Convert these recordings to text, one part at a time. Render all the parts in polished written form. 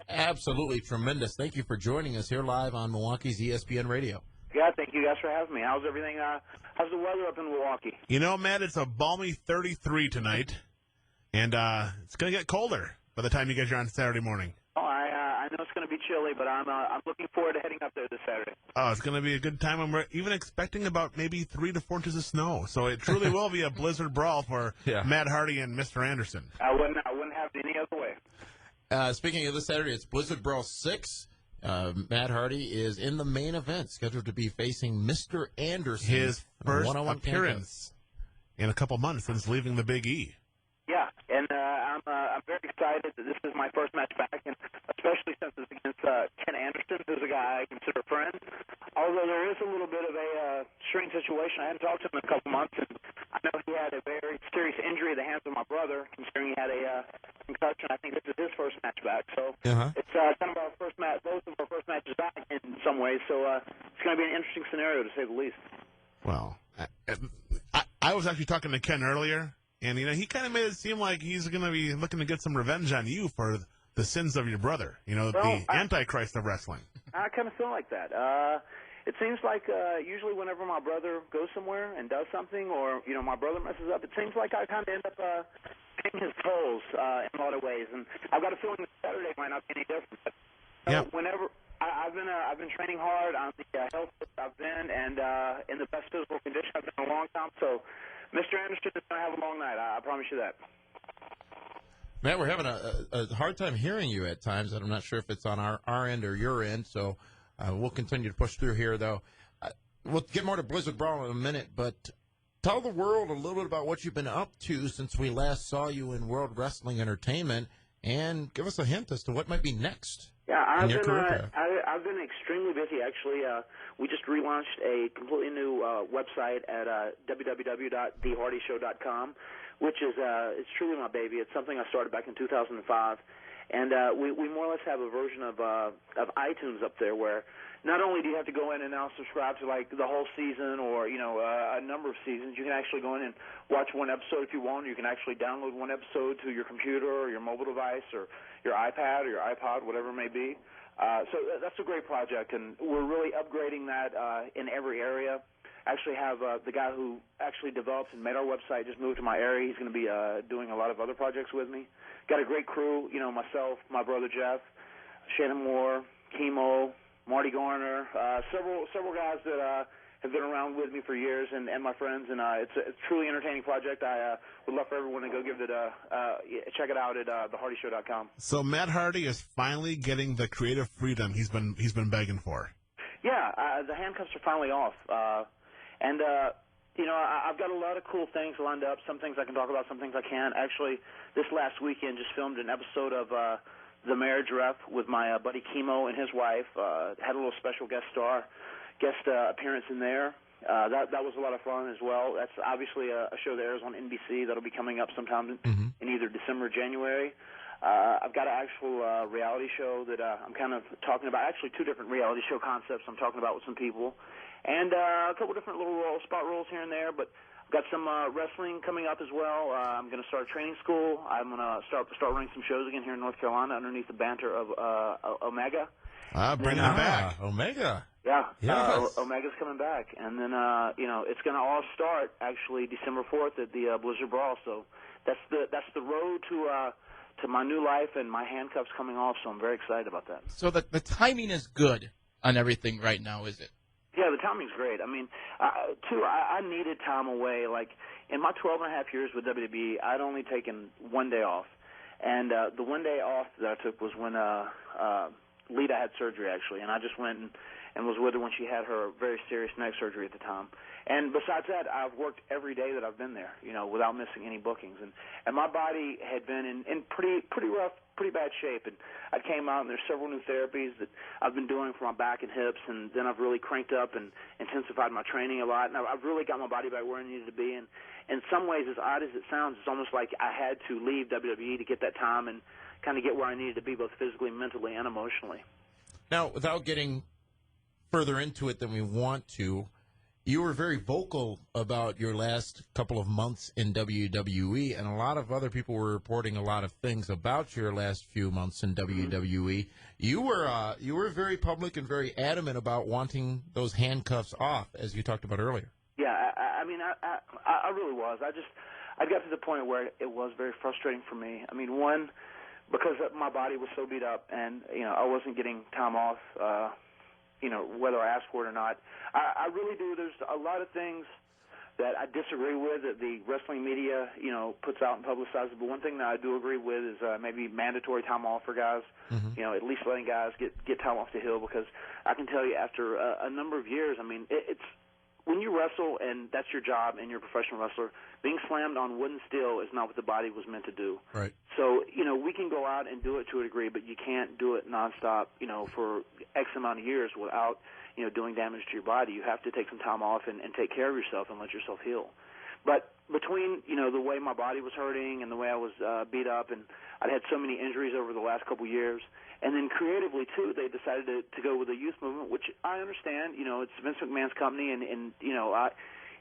Absolutely tremendous. Thank you for joining us here live on Milwaukee's ESPN Radio. Yeah, thank you guys for having me. How's everything? How's the weather up in Milwaukee? You know, Matt, it's a balmy 33 tonight, and it's going to get colder by the time you get here on Saturday morning. Oh, I know it's going to be chilly, but I'm looking forward to heading up there this Saturday. Oh, it's going to be a good time, and we're even expecting about maybe 3 to 4 inches of snow. So it truly will be a blizzard brawl for Matt Hardy and Mr. Anderson. I wouldn't have it any other way. Speaking of this Saturday, it's Blizzard Brawl 6. Matt Hardy is in the main event, scheduled to be facing Mr. Anderson. His first appearance in a couple months since leaving the Big E. Yeah, and I'm very excited that this is my first match back, and especially since it's against Ken Anderson, who's a guy I consider a friend. Although there is a little bit of a strange situation. I hadn't talked to him in a couple months, and I know he had a very serious injury at the hands of my brother, considering he had a concussion. I think this is his first match back, so it's kind of our first match, both of our first matches back in some ways. So it's going to be an interesting scenario to say the least. Well, I was actually talking to Ken earlier. And, you know, he kind of made it seem like he's going to be looking to get some revenge on you for the sins of your brother, you know, the Antichrist of wrestling. I kind of feel like that. It seems like usually whenever my brother goes somewhere and does something, or, you know, my brother messes up, it seems like I kind of end up paying his tolls in a lot of ways. And I've got a feeling that Saturday might not be any different. But whenever I've been training hard. I'm the healthiest I've been, and in the best physical condition I've been in a long time. So Mr. Anderson is going to have a long night. I promise you that. Matt, we're having a hard time hearing you at times, and I'm not sure if it's on our end or your end, so we'll continue to push through here, though. We'll get more to Blizzard Brawl in a minute, but tell the world a little bit about what you've been up to since we last saw you in World Wrestling Entertainment, and give us a hint as to what might be next. Yeah, I've been extremely busy, actually. We just relaunched a completely new website at www.thehardyshow.com, which is it's truly my baby. It's something I started back in 2005. And we more or less have a version of iTunes up there where not only do you have to go in and now subscribe to like the whole season or, you know, a number of seasons, you can actually go in and watch one episode if you want. You can actually download one episode to your computer or your mobile device or your iPad or your iPod, whatever it may be. So that's a great project, and we're really upgrading that in every area. Actually have the guy who actually developed and made our website just moved to my area. He's going to be doing a lot of other projects with me. Got a great crew, you know, myself, my brother Jeff, Shannon Moore, Chemo, Marty Garner, several guys that have been around with me for years, and my friends, and it's a truly entertaining project. I would love for everyone to go give it check it out at thehardyshow.com. So Matt Hardy is finally getting the creative freedom he's been begging for. Yeah, the handcuffs are finally off, and you know, I've got a lot of cool things lined up. Some things I can talk about, some things I can't. Actually, this last weekend just filmed an episode of The Marriage Rep with my buddy Chemo and his wife. Had a little special guest appearance in there. That was a lot of fun as well. That's obviously a show that airs on NBC. That'll be coming up sometime in either December or January. I've got an actual reality show that I'm kind of talking about. Actually, 2 different reality show concepts I'm talking about with some people. And a couple different little spot roles here and there, but I've got some wrestling coming up as well. I'm going to start a training school. I'm going to start running some shows again here in North Carolina underneath the banter of Omega. Bring them back. Omega. Yeah. Yes. Omega's coming back. And then, you know, it's going to all start, actually, December 4th at the Blizzard Brawl. So that's the road to my new life and my handcuffs coming off, so I'm very excited about that. So the timing is good on everything right now, is it? Yeah, the timing's great. I mean, I needed time away. Like, in my 12 and a half years with WWE, I'd only taken one day off. And the one day off that I took was when Lita had surgery, actually. And I just went and was with her when she had her very serious neck surgery at the time. And besides that, I've worked every day that I've been there, you know, without missing any bookings. And my body had been in pretty rough, pretty bad shape. And I came out, and there's several new therapies that I've been doing for my back and hips. And then I've really cranked up and intensified my training a lot. And I've really got my body back where I needed to be. And in some ways, as odd as it sounds, it's almost like I had to leave WWE to get that time and kind of get where I needed to be, both physically, mentally, and emotionally. Now, without getting further into it than we want to, you were very vocal about your last couple of months in WWE, and a lot of other people were reporting a lot of things about your last few months in WWE. You were very public and very adamant about wanting those handcuffs off, as you talked about earlier. Yeah, I mean, I really was. I got to the point where it was very frustrating for me. I mean, one, because my body was so beat up, and I wasn't getting time off. Whether I asked for it or not. I really do. There's a lot of things that I disagree with that the wrestling media, puts out and publicizes. But one thing that I do agree with is maybe mandatory time off for guys. Mm-hmm. At least letting guys get time off the hill, because I can tell you after a number of years, I mean, it's when you wrestle and that's your job and you're a professional wrestler, being slammed on wood and steel is not what the body was meant to do. Right. So, we can go out and do it to a degree, but you can't do it nonstop, for X amount of years without, doing damage to your body. You have to take some time off and take care of yourself and let yourself heal. But between, the way my body was hurting and the way I was beat up, and I'd had so many injuries over the last couple of years, and then creatively, too, they decided to go with the youth movement, which I understand. It's Vince McMahon's company, and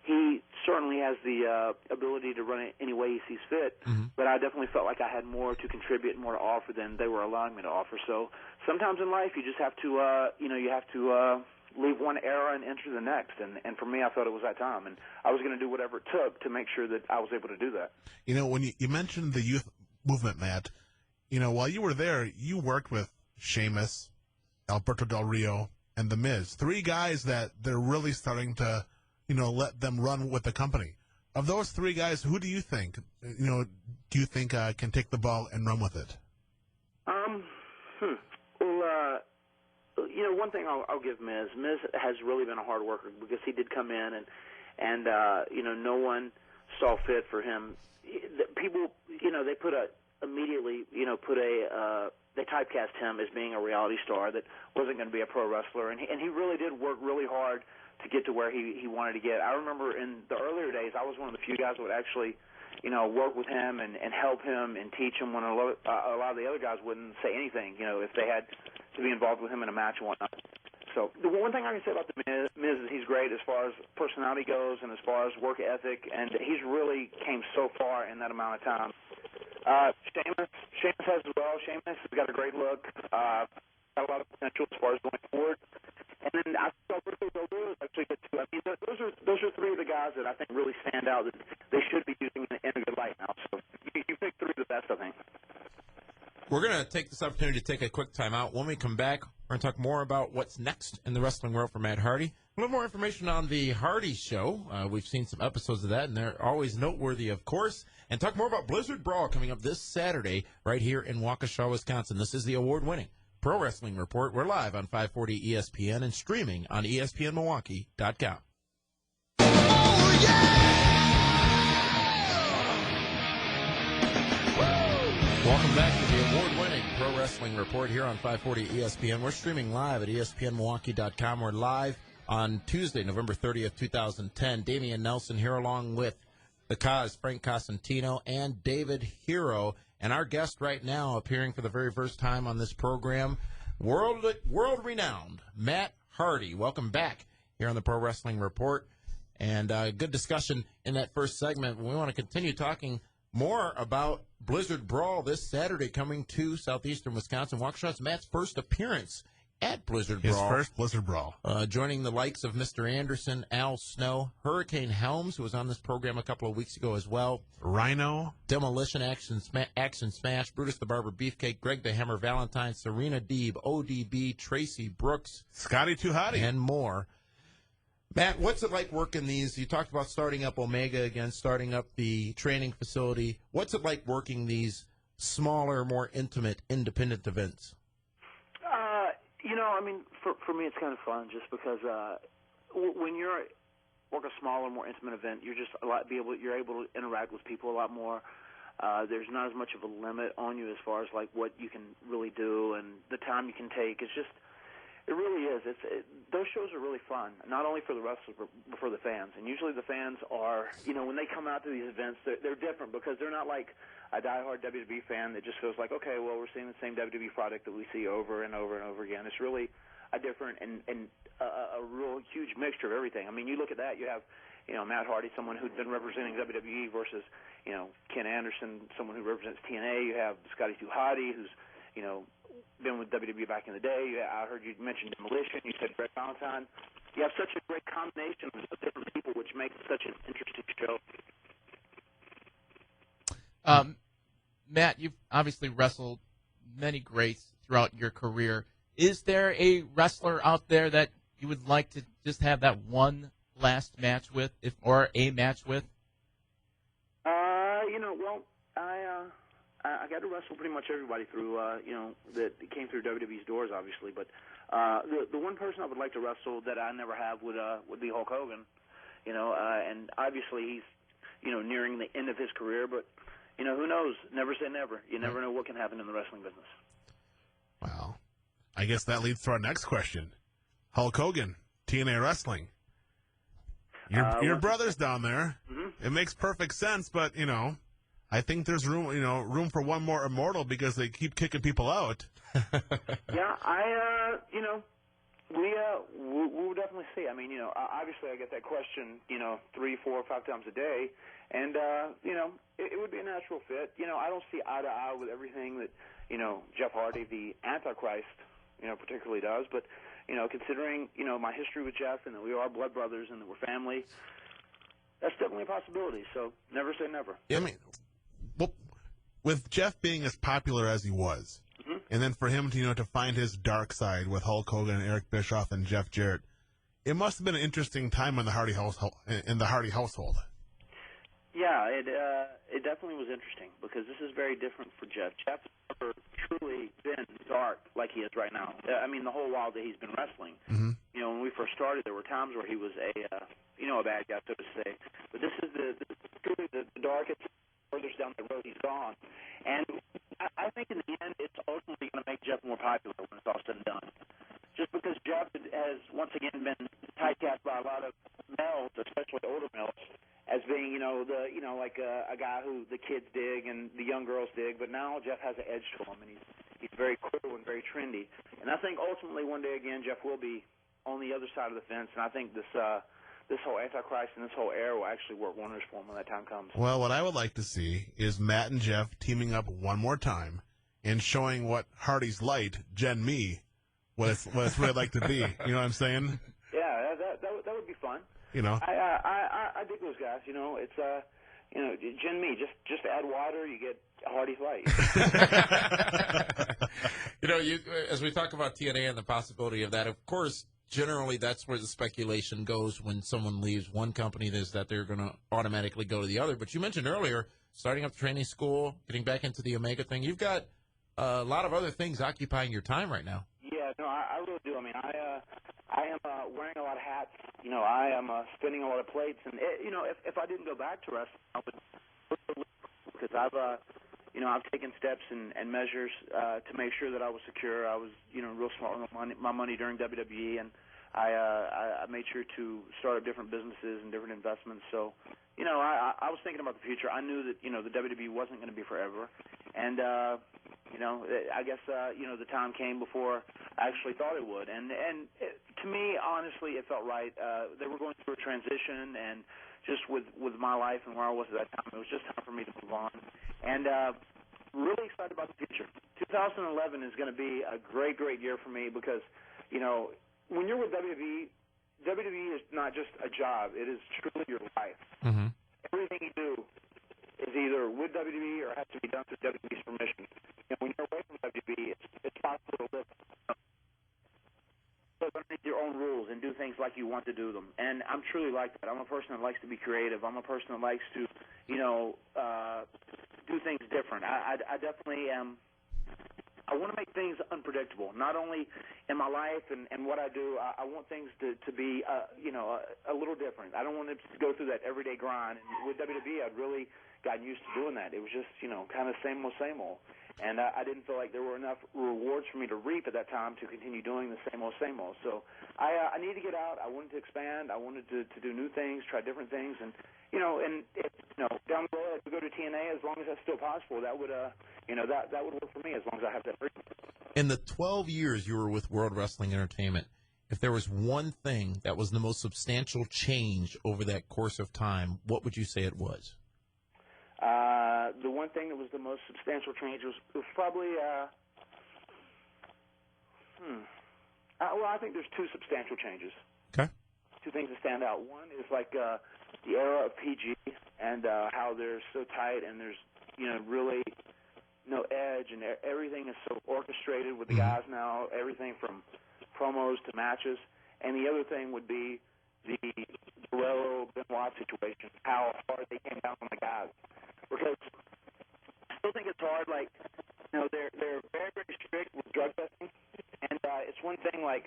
he certainly has the ability to run it any way he sees fit, but I definitely felt like I had more to contribute and more to offer than they were allowing me to offer. So sometimes in life you just have to, leave one era and enter the next. And for me, I thought it was that time, and I was going to do whatever it took to make sure that I was able to do that. When you mentioned the youth movement, Matt, while you were there, you worked with Sheamus, Alberto Del Rio, and The Miz. 3 guys that they're really starting to let them run with the company. Of those 3 guys, who do you think, can take the ball and run with it? Well, one thing I'll give Miz. Miz has really been a hard worker, because he did come in and no one saw fit for him. People, they put they typecast him as being a reality star that wasn't going to be a pro wrestler, and he really did work really hard to get to where he wanted to get. I remember in the earlier days, I was one of the few guys that would actually, work with him and help him and teach him when a lot of the other guys wouldn't say anything, if they had to be involved with him in a match and whatnot. So the one thing I can say about the Miz is he's great as far as personality goes and as far as work ethic, and he's really came so far in that amount of time. Sheamus has as well. Sheamus has got a great look, got a lot of potential as far as going forward. And then I thought Alberto Del Rio is actually good too. I mean, those are 3 of the guys that I think really stand out that they should be using in a good light now. So you pick 3 of the best, I think. We're going to take this opportunity to take a quick time out. When we come back, we're going to talk more about what's next in the wrestling world for Matt Hardy. A little more information on the Hardy Show. We've seen some episodes of that, and they're always noteworthy, of course. And talk more about Blizzard Brawl coming up this Saturday right here in Waukesha, Wisconsin. This is the award-winning Pro Wrestling Report. We're live on 540 ESPN and streaming on ESPNMilwaukee.com. Oh, yeah! Welcome back to the award-winning Pro Wrestling Report here on 540 ESPN. We're streaming live at ESPNMilwaukee.com. We're live on Tuesday, November 30th, 2010. Damian Nelson here along with the Cause, Frank Cosentino, and David Hero. And our guest right now, appearing for the very first time on this program, world-renowned Matt Hardy. Welcome back here on the Pro Wrestling Report. And good discussion in that first segment. We want to continue talking more about Blizzard Brawl this Saturday coming to southeastern Wisconsin. Waukesha's Matt's first appearance at Blizzard Brawl. His first Blizzard Brawl. Joining the likes of Mr. Anderson, Al Snow, Hurricane Helms, who was on this program a couple of weeks ago as well. Rhino. Demolition, Action Smash, Brutus the Barber Beefcake, Greg the Hammer Valentine, Serena Deeb, ODB, Tracy Brooks. Scotty Too Hotty. And more. Matt, what's it like working these? You talked about starting up Omega again, starting up the training facility. What's it like working these smaller, more intimate, independent events? I mean, for me, it's kind of fun just because when you're work a smaller, more intimate event, you're able to interact with people a lot more. There's not as much of a limit on you as far as like what you can really do and the time you can take. It really is. Those shows are really fun, not only for the wrestlers but for the fans. And usually the fans are, when they come out to these events, they're different because they're not like a diehard WWE fan that just feels like, okay, well, we're seeing the same WWE product that we see over and over and over again. It's really a different and a real huge mixture of everything. I mean, you look at that, you have, Matt Hardy, someone who'd been representing WWE versus, Ken Anderson, someone who represents TNA. You have Scotty Tuhati, who's, been with WWE back in the day. I heard you mention Demolition. You said Greg Valentine. You have such a great combination of different people, which makes it such an interesting show. Matt, you've obviously wrestled many greats throughout your career. Is there a wrestler out there that you would like to just have that one last match with, or a match with? Well, I got to wrestle pretty much everybody through, that came through WWE's doors, obviously. But the one person I would like to wrestle that I never have would be Hulk Hogan. And obviously he's, nearing the end of his career. But, who knows? Never say never. You never know what can happen in the wrestling business. Wow. I guess that leads to our next question. Hulk Hogan, TNA Wrestling. Your brother's down there. Mm-hmm. It makes perfect sense, but, I think there's room for one more immortal because they keep kicking people out. Yeah, we will definitely see. I mean, obviously I get that question, 3, 4, 5 times a day, and it would be a natural fit. I don't see eye to eye with everything that Jeff Hardy, the Antichrist, particularly does, but considering my history with Jeff and that we are blood brothers and that we're family, that's definitely a possibility. So never say never. Yeah, I mean, well, with Jeff being as popular as he was, mm-hmm. and then for him to to find his dark side with Hulk Hogan, Eric Bischoff, and Jeff Jarrett, it must have been an interesting time in the Hardy household. Yeah, it definitely was interesting because this is very different for Jeff. Jeff's never truly been dark like he is right now. I mean, the whole while that he's been wrestling. Mm-hmm. When we first started, there were times where he was a bad guy, so to say. But this is truly the darkest, furthest down the road he's gone. And I think in the end, it's ultimately going to make Jeff more popular when it's all said and done. Just because Jeff has once again been typecast by a lot of males, especially older males, as being, like a guy who the kids dig and the young girls dig. But now Jeff has an edge to him, and he's very cool and very trendy. And I think ultimately one day again Jeff will be on the other side of the fence, and I think this whole Antichrist and this whole era will actually work wonders for him when that time comes. Well, what I would like to see is Matt and Jeff teaming up one more time and showing what Hardy's light, Jen Me, what it's really like to be. You know what I'm saying? Yeah, that would be fun. I dig those guys. It's Jen Me. Just add water, you get Hardy's light. As we talk about TNA and the possibility of that, of course, generally that's where the speculation goes when someone leaves one company, is that they're going to automatically go to the other. But you mentioned earlier starting up training school, getting back into the Omega thing. You've got a lot of other things occupying your time right now. Yeah, no, I really do. I mean, I am wearing a lot of hats. I am spinning a lot of plates. And, if I didn't go back to wrestling, I would, because I've taken steps and measures to make sure that I was secure. I was, real smart with my money during WWE, and I made sure to start up different businesses and different investments. So, I was thinking about the future. I knew that, the WWE wasn't going to be forever. And, I guess, the time came before I actually thought it would. And to me, honestly, it felt right. They were going through a transition, and just with my life and where I was at that time, it was just time for me to move on. And really excited about the future. 2011 is going to be a great, great year for me because, when you're with WWE, WWE is not just a job. It is truly your life. Mm-hmm. Everything you do is either with WWE or has to be done through WWE's permission. When you're away from WWE, it's possible to live underneath your own rules and do things like you want to do them. And I'm truly like that. I'm a person that likes to be creative. I'm a person that likes to, do things different. I definitely am. I want to make things unpredictable, not only in my life and what I do. I want things to be, a little different. I don't want to go through that everyday grind. And with WWE, I'd really gotten used to doing that. It was just, kind of same old, same old. And I didn't feel like there were enough rewards for me to reap at that time to continue doing the same old, same old. So I needed to get out. I wanted to expand. I wanted to do new things, try different things. And, down the road, if we go to TNA, as long as that's still possible, that would, that would work for me as long as I have that freedom. In the 12 years you were with World Wrestling Entertainment, if there was one thing that was the most substantial change over that course of time, what would you say it was? The one thing that was the most substantial change was probably, I think there's two substantial changes. Okay. Two things that stand out. One is like the era of PG and how they're so tight and there's, really no edge and everything is so orchestrated with the guys now, everything from promos to matches. And the other thing would be the Guerrero-Benoit situation, how hard they came down on the guys. Because I still think it's hard, they're very, very strict with drug testing. And it's one thing, I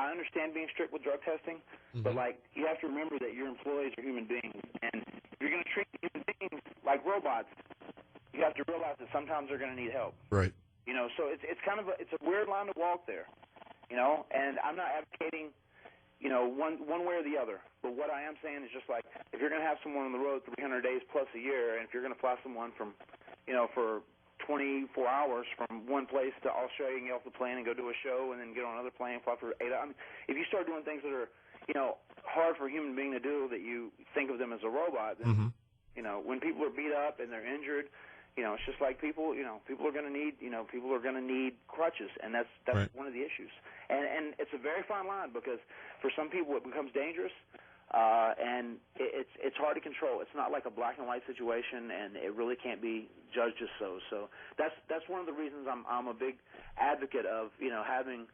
understand being strict with drug testing, but, you have to remember that your employees are human beings. And if you're going to treat human beings like robots, you have to realize that sometimes they're going to need help. Right. So it's kind of it's a weird line to walk there, and I'm not advocating, one way or the other. But what I am saying is just if you're going to have someone on the road 300 days plus a year, and if you're going to fly someone from, for 24 hours from one place to Australia and get off the plane and go do a show and then get on another plane and fly for 8 hours. If you start doing things that are, hard for a human being to do, that you think of them as a robot, then, when people are beat up and they're injured, it's just like people are going to need crutches, and that's right. one of the issues. And it's a very fine line because for some people it becomes dangerous, and it's hard to control. It's not like a black and white situation, and it really can't be judged as so. So that's one of the reasons I'm a big advocate of having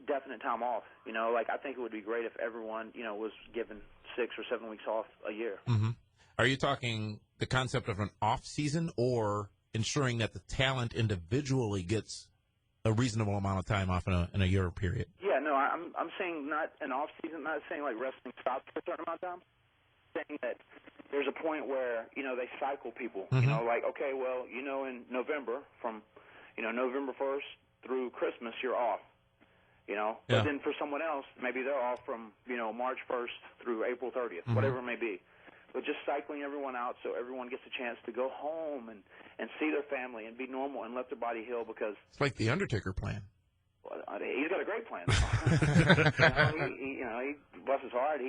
definite time off. I think it would be great if everyone was given 6 or 7 weeks off a year. Mm-hmm. Are you talking the concept of an off season or ensuring that the talent individually gets a reasonable amount of time off in a year period? Yeah, no, I'm saying not an off season, not saying like wrestling stops for a certain amount of time. I'm saying that there's a point where, they cycle people. Okay, well, in November, from, November 1st through Christmas, you're off. But then for someone else, maybe they're off from, March 1st through April 30th, whatever it may be. But just cycling everyone out so everyone gets a chance to go home and see their family and be normal and let their body heal, because it's like the Undertaker plan. Well, he's got a great plan. He bless his heart.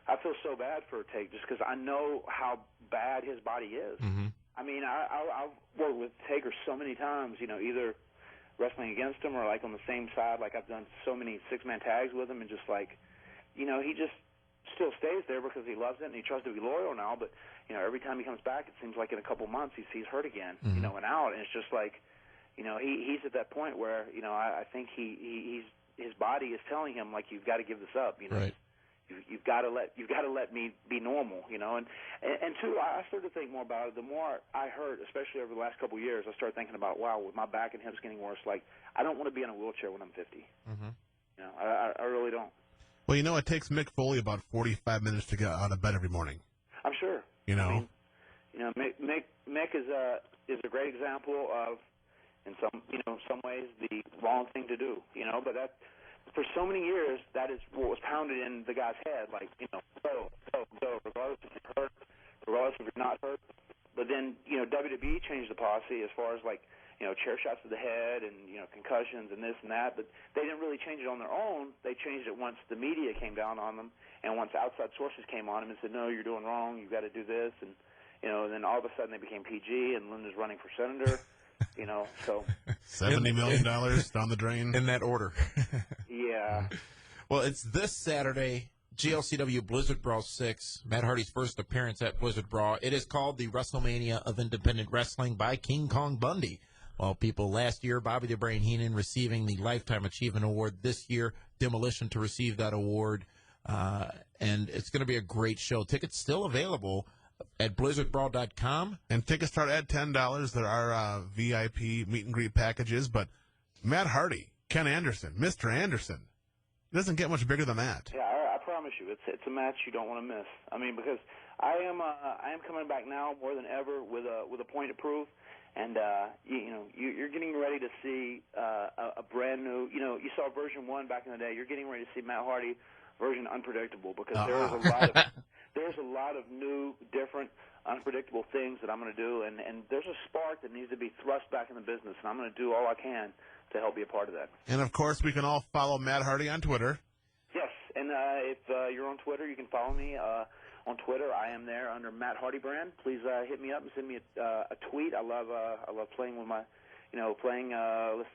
I feel so bad for Taker just because I know how bad his body is. Mm-hmm. I mean, I've worked with Taker so many times, either wrestling against him or like on the same side. Like I've done so many 6-man tags with him, and just he just still stays there because he loves it and he tries to be loyal now. But every time he comes back, it seems like in a couple months he's hurt again, and out. And it's just like, he's at that point where I think his body is telling him like, you've got to give this up. Right. You've got to let me be normal. And two, I started to think more about it. The more I heard, especially over the last couple of years, I started thinking about, wow, with my back and hips getting worse, like I don't want to be in a wheelchair when I'm 50. I really don't. Well, it takes Mick Foley about 45 minutes to get out of bed every morning. I'm sure. I mean, Mick is a great example of, in some ways, the wrong thing to do. But that, for so many years, that is what was pounded in the guy's head. Like, go, regardless if you're hurt, regardless if you're not hurt. But then, WWE changed the policy as far as like, chair shots to the head and, concussions and this and that. But they didn't really change it on their own. They changed it once the media came down on them and once outside sources came on them and said, no, you're doing wrong. You've got to do this. And, and then all of a sudden they became PG and Linda's running for senator, so. $70 million down the drain. In that order. Yeah. Well, it's this Saturday, GLCW Blizzard Brawl 6, Matt Hardy's first appearance at Blizzard Brawl. It is called the WrestleMania of Independent Wrestling by King Kong Bundy. Well, people, last year, Bobby the Brain Heenan receiving the Lifetime Achievement Award. This year, Demolition to receive that award. And it's going to be a great show. Tickets still available at blizzardbrawl.com. And tickets start at $10. There are VIP meet and greet packages. But Matt Hardy, Ken Anderson, Mr. Anderson, it doesn't get much bigger than that. Yeah, I promise you, it's a match you don't want to miss. I mean, because I am coming back now more than ever with a point to prove, and you're getting ready to see a brand new. You saw version 1 back in the day. You're getting ready to see Matt Hardy version unpredictable, because there's a lot of new, different, unpredictable things that I'm going to do, and there's a spark that needs to be thrust back in the business, and I'm going to do all I can to help be a part of that. And of course, we can all follow Matt Hardy on Twitter. Yes, and if you're on Twitter, you can follow me on Twitter. I am there under Matt Hardy Brand. Please hit me up and send me a tweet. I love playing with my, playing.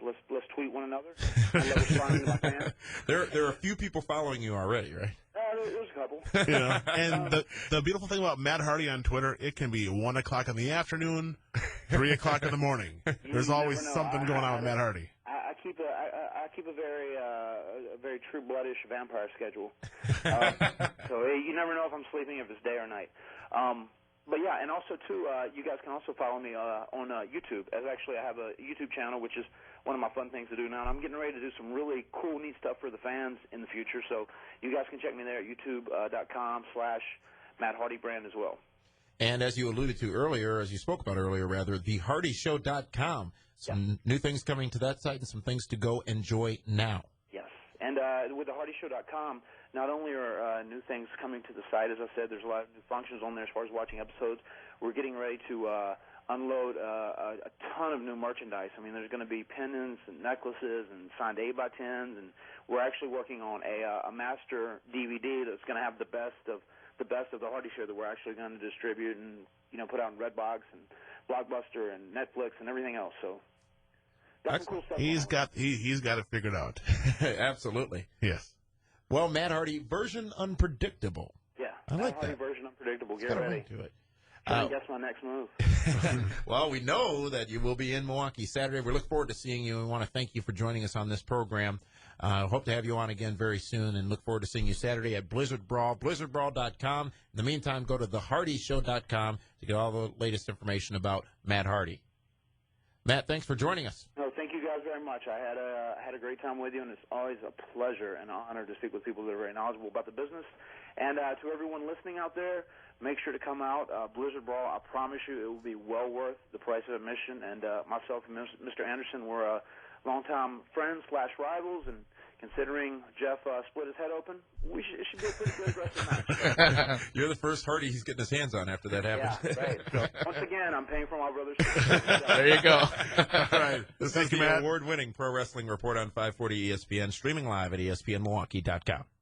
Let's tweet one another. I love responding to my fans. There are a few people following you already, right? There's a couple. And the beautiful thing about Matt Hardy on Twitter, it can be 1 o'clock in the afternoon, 3 o'clock in the morning. There's always something going on with Matt Hardy. I keep a very true-bloodish vampire schedule. So you never know if I'm sleeping, if it's day or night. But yeah, and also too, you guys can also follow me on YouTube. As actually, I have a YouTube channel, which is one of my fun things to do now. And I'm getting ready to do some really cool, neat stuff for the fans in the future. So you guys can check me there at youtube.com/Matt Hardy Brand as well. And as you alluded to earlier, as you spoke about earlier, rather, thehardyshow.com. Some new things coming to that site and some things to go enjoy now. Yes. And with thehardyshow.com, not only are new things coming to the site, as I said, there's a lot of new functions on there as far as watching episodes. We're getting ready to unload a ton of new merchandise. I mean, there's going to be pendants and necklaces and signed 8x10s, and we're actually working on a master DVD that's going to have the best of the Hardy Show that we're actually going to distribute and put out in Redbox and Blockbuster and Netflix and everything else. So that's some cool stuff. He's got it figured out. Absolutely. Yes. Well, Matt Hardy, version unpredictable. Yeah, I like Matt Hardy that. version unpredictable. Get ready. To it. That's my next move. Well, we know that you will be in Milwaukee Saturday. We look forward to seeing you. We want to thank you for joining us on this program. Hope to have you on again very soon, and look forward to seeing you Saturday at Blizzard Brawl, blizzardbrawl.com. In the meantime, go to thehardyshow.com to get all the latest information about Matt Hardy. Matt, thanks for joining us. No, thank you guys very much. I had a great time with you, and it's always a pleasure and an honor to speak with people that are very knowledgeable about the business. And to everyone listening out there, make sure to come out. Blizzard Brawl, I promise you, it will be well worth the price of admission. And myself and Mr. Anderson were longtime friends/rivals, and considering Jeff split his head open, it should be a pretty good wrestling match. You're the first Hardy he's getting his hands on after that happens. Yeah, right. So, once again, I'm paying for my brother's. There you go. All right. This is you, the Matt. award-winning Pro Wrestling Report on 540 ESPN, streaming live at ESPNMilwaukee.com.